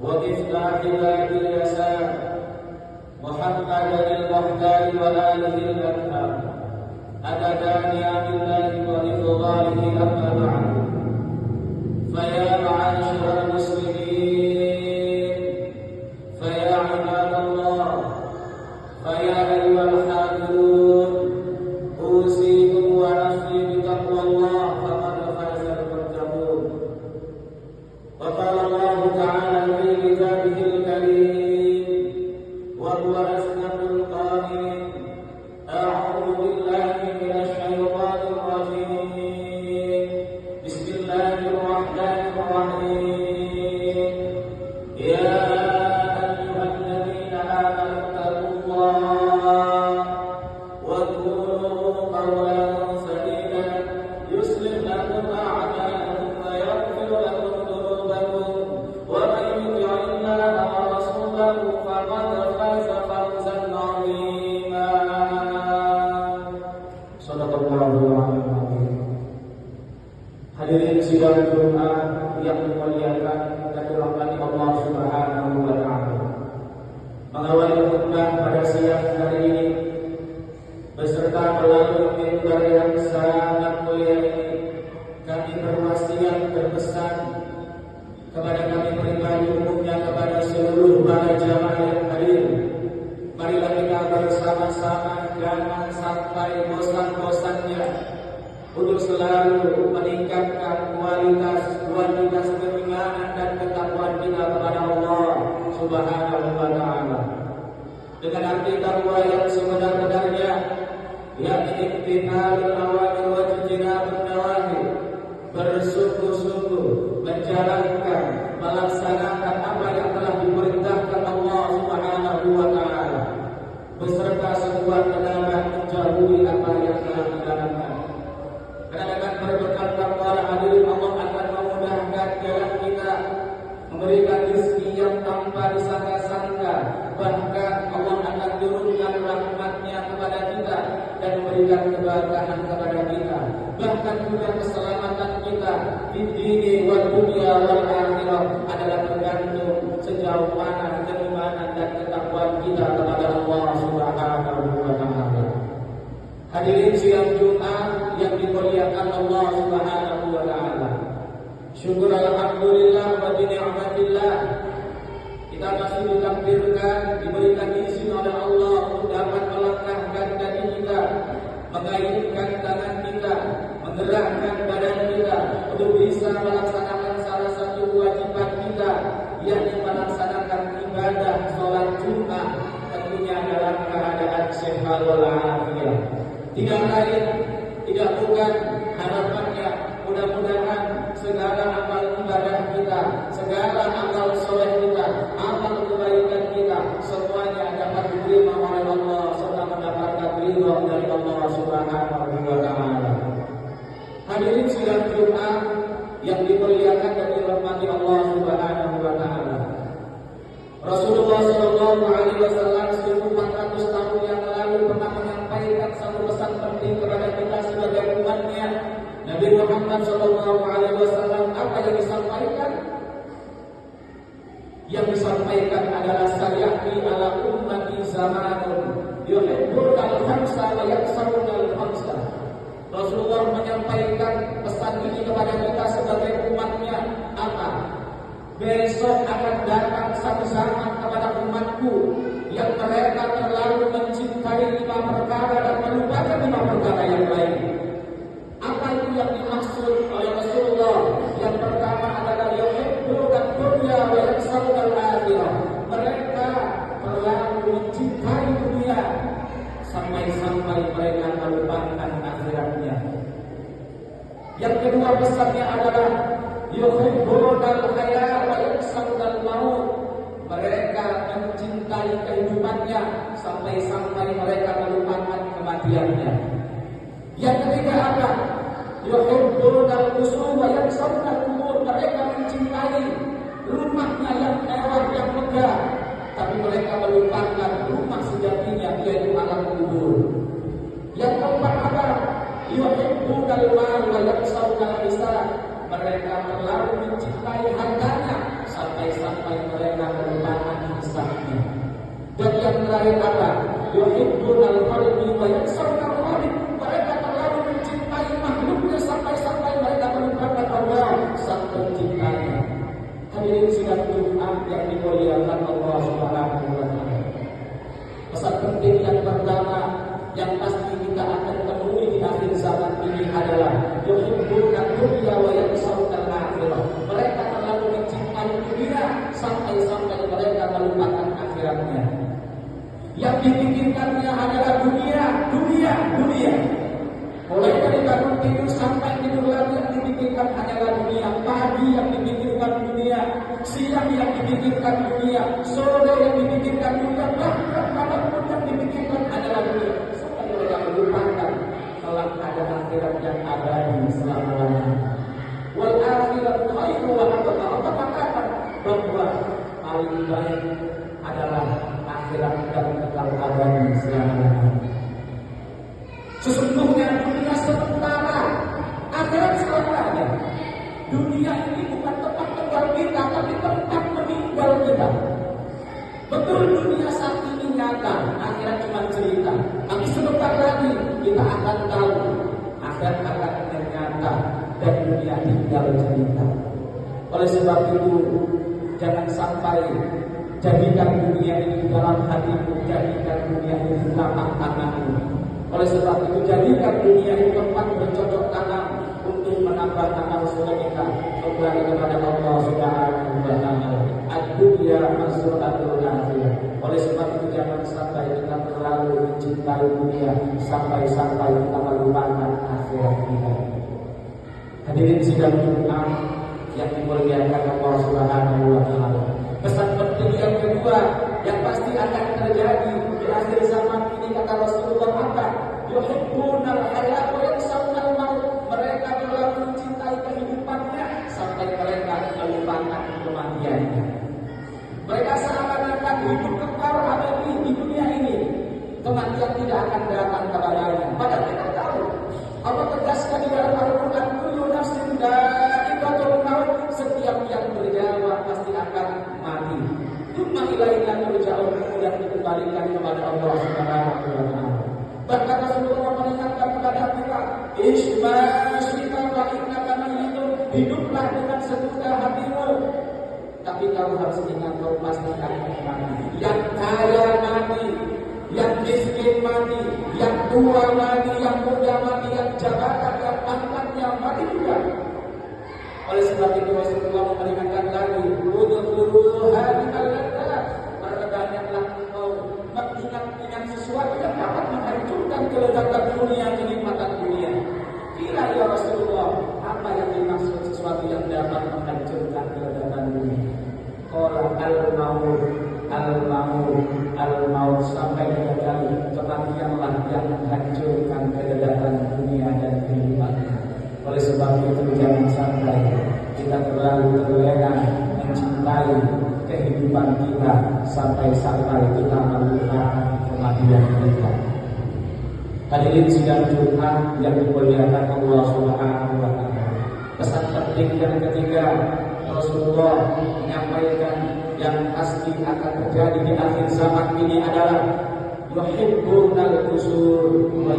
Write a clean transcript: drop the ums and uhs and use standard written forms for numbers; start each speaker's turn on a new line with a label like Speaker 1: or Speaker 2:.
Speaker 1: ومفتاح باب اليسار محمدا المختار وآله الأكرم عدد نعم الله ورضوانه أما بعد فيا معاشر المسلمين فيا عباد الله فيا أيها الحاضرون أوصيكم ونفسي بتقوى الله فقد فاز المتقون. وقال الله تعالى في كتابه الكريم وهو أصدق القائلين أعوذ بالله من الشيطان الرجيم بسم الله الرحمن الرحيم يا أيها الذين آمنوا اتقوا الله وقولوا قولا سديدا يصلح لكم أعمالكم ويغفر لكم ذنوبكم ومن يطع الله ورسوله فقد فاز فوزا عظيما. Shadaqallahul azim. Hadirin sidang Jumat yang dimuliakan dan dirahmati Allah Subhanahu wa taala. Mengawali khutbah pada siang hari ini beserta melalui mimbar yang sangat mulia ini, kami berwasiat berpesan kepada kami pribadi, umumnya kepada seluruh para jamaah yang hadir. Marilah kita bersama-sama jangan sampai bosan-bosannya untuk selalu meningkatkan kualitas keimanan dan ketakwaan kita kepada Allah Subhanahu wa taala. Dengan arti takwa yang sebenar-benarnya, yakni imtithalul awamir wa ijtinabun nawahi, bersungguh-sungguh menjalankan, melaksanakan apa yang telah diperintahkan Allah Subhanahu wa taala, beserta sebuah kenalan menjauhi apa yang telah dilarangkan. Karena dengan berbekal takwa hadirin, Allah akan memudahkan jalan kita, memberikan rezeki yang tanpa disangka-sangka, bahkan Allah akan turunkan rahmat-Nya kepada kita dan memberikan keberkahan kepada kita, bahkan juga keselamatan kita di dunia wal dunya wal akhirah adalah tergantung sejauh mana keimanan dan ketakwaan kita kepada Allah Subhanahu wa taala. Hadirin siang Jumat yang dimuliakan Allah Subhanahu wa taala. Syukur alhamdulillah wa bi ni'matillah, kita masih ditakdirkan, diberikan izin oleh Allah untuk dapat melangkahkan kaki kita, mengaitkan tangan kita, menggerakkan badan kita untuk bisa melaksanakan salah satu kewajiban kita, yakni melaksanakan ibadah sholat Jumat, tentunya dalam keadaan sehat walafiat. Tidak lain, tidak bukan harapannya, mudah-mudahan segala amal ibadah kita, segala amal soleh kita, amal kebaikan kita, semuanya dapat diterima oleh Allah serta mendapatkan ridha dari Allah Subhanahu wa taala. Hadirin sidang Jumat yang dimuliakan dan dirahmati Allah Subhanahu wa taala. Rasulullah sallallahu alaihi wasallam 1400 tahun yang lalu pernah menyampaikan satu pesan penting kepada kita sebagai umatnya. Nabi Muhammad sallallahu alaihi wasallam apa yang disampaikan? Yang disampaikan adalah sayati ala ummati zamanun yuhibbuna al-khamsa wa yaksaruna al-khamsa. Rasulullah menyampaikan pesan ini kepada kita sebagai umatnya apa? Besok akan datang satu zaman kepada umatku yang mereka terlalu mencintai 5 perkara dan melupakan 5 perkara yang lain. Apa itu yang dimaksud oleh Rasulullah? Yang pertama adalah yuhibbuna dunya wa yaksaruna al-akhirah. Mereka terlalu mencintai dunia sampai-sampai mereka melupakan akhiratnya. Yang kedua pesannya adalah yuhibbunal haya wa yaksarunal maut. Mereka mencintai kehidupannya sampai-sampai mereka melupakan kematiannya. Yang ketiga apa? Yuhibbunal qusur wa yaksarunal qubur. Mereka mencintai rumahnya yang mewah, yang megah, tapi mereka melupakan rumah sejatinya, yaitu alam kubur. Yang keempat apa? Yuhibbunal mal wa yaksarunal nisa. Mereka terlalu mencintai hartanya sampai-sampai mereka lain apa? Yuhibbunal khalqi wa yansawna al-khaliq. Mereka terlalu mencintai makhluknya sampai-sampai mereka melupakan Allah sang penciptanya. Hadirin sidang Jumat yang dimuliakan Allah Subhanahu wa taala. Pesan penting yang pertama yang pasti kita akan temui di akhir zaman ini adalah yuhibbuna dunya wa yansawna al-akhirah. Mereka terlalu mencintai dunia sampai-sampai mereka melupakan akhiratnya. Yang dipikirkannya adalah dunia. Mulai dari bangun tidur sampai tidur lagi yang dipikirkan adalah dunia. Pagi yang dipikirkan dunia, siang yang dipikirkan dunia, sore yang dipikirkan dunia, bahkan malam pun yang dipikirkan adalah dunia. Sampai mereka melupakan kalau ada akhirat yang abadi selama-lamanya. Wal akhiratu khairu wa abqa. Allah katakan bahwa paling baik adalah akhirat dan kekal abadi selama-lamanya. Sesungguhnya dunia sementara, akhirat selamanya. Dunia ini bukan tempat tinggal kita, tapi tempat meninggal kita. Betul dunia saat ini nyata, akhirat cuma cerita. Tapi sebentar lagi kita akan tahu akhirat akan ternyata dan dunia tinggal cerita. Oleh sebab itu, jangan sampai jadikan dunia ini di dalam hatimu, jadikan dunia ini di tapak tanganmu. Oleh sebab itu, jadikan dunia ini tempat bercocok tanam untuk menambah amal soleh kita kembali kepada Allah Subhanahu wa taala. Ad-dunya masruhatul akhirah. Oleh sebab itu, jangan sampai kita terlalu mencintai dunia sampai-sampai kita melupakan akhirat kita. Hadirin sidang Jumat yang dimuliakan Allah Subhanahu wa taala. Pesan penting yang kedua yang pasti akan terjadi di akhir zaman ini kata Rasulullah apa? Yuhibbunal hayat wa yansawna al-maut. Mereka terlalu mencintai kehidupannya sampai mereka melupakan kematiannya. Mereka seakan-akan hidup kekal abadi di dunia ini. Kematian tidak akan datang kepadanya. Padahal kita tahu Allah tegaskan di dalam Al-Quran, kullu nafsin dha'iqatul maut. Setiap yang bernyawa pasti akan mati. Tsumma ilaina turja'un, kemudian dikembalikan kepada Allah Subhanahu wa taala. Bahkan Rasulullah mengingatkan kepada kita, Ishma'ashika wa innaka mayyitun. Hiduplah dengan segenap hatimu, tapi kamu harus ingat kau pasti akan mati. Yang kaya mati, yang miskin mati, yang tua mati, yang muda mati, yang jabatan, yang pangkatnya mati juga. Oleh sebab itu Rasulullah memperingatkan lagi, udkhulu hadhal laddat, perbanyaklah engkau mengingat-ingat sesuatu yang dapat menghancurkan kelezatan dunia, kenikmatan dunia. Kira ya Rasulullah, apa yang dimaksud sesuatu yang dapat menghancurkan kelezatan dunia? Qala al-maut sampai tiga kali, kematianlah yang menghancurkan kelezatan dunia dan kehidupannya. Oleh sebab itu jangan sampai kita terlalu terlena mencintai kehidupan kita sampai-sampai kita melupakan kematian kita. Hadirin sidang Jumat yang dimuliakan Allah Subhanahu wa taala. Pesan penting yang ketiga, Rasulullah menyampaikan yang pasti akan terjadi di akhir zaman ini adalah yuhibbunal qusur wa